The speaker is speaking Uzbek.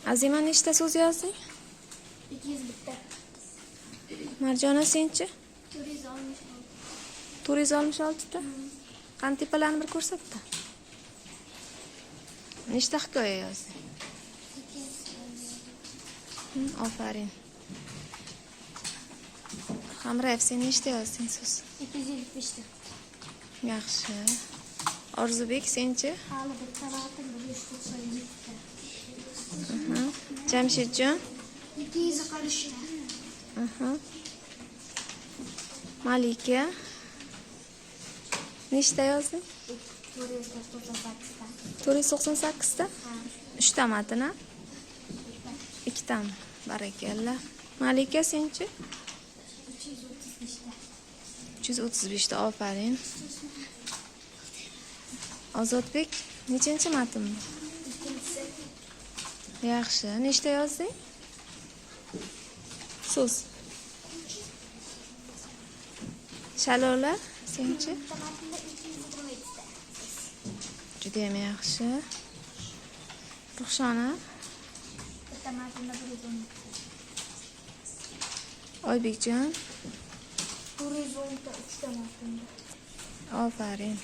Azima nechta so'z yozding? 201 Marjona senchi? 466 466 ta. Qani tepalarni bir ko'rsatdi. Nechta hikoya yozding? Aferin. Hamrayev sen nechta yozding so'z? 275 ta. Yaxshi. Orzubek senchi? Hali bitta vatim 597 ta. Jamshidjon? 240 ta. Malika? Nechta yozding? 498 ta. 498 ta? Ha. 3 ta matn-a? 2 tami? Barakalla. Malika senchi? 335 ta. 335 ta, aferin. Ozodbek nechanchi matn bu? Ikkinchisi Yaxshi. Nechta yozding? So'z. Shalola senchi? bitta matnda 227 ta. Juda ham yaxshi. Ruxshona? Bitta matnda 110 ta. Oybekjon? 410 ta 3 ta matnda. Aferin.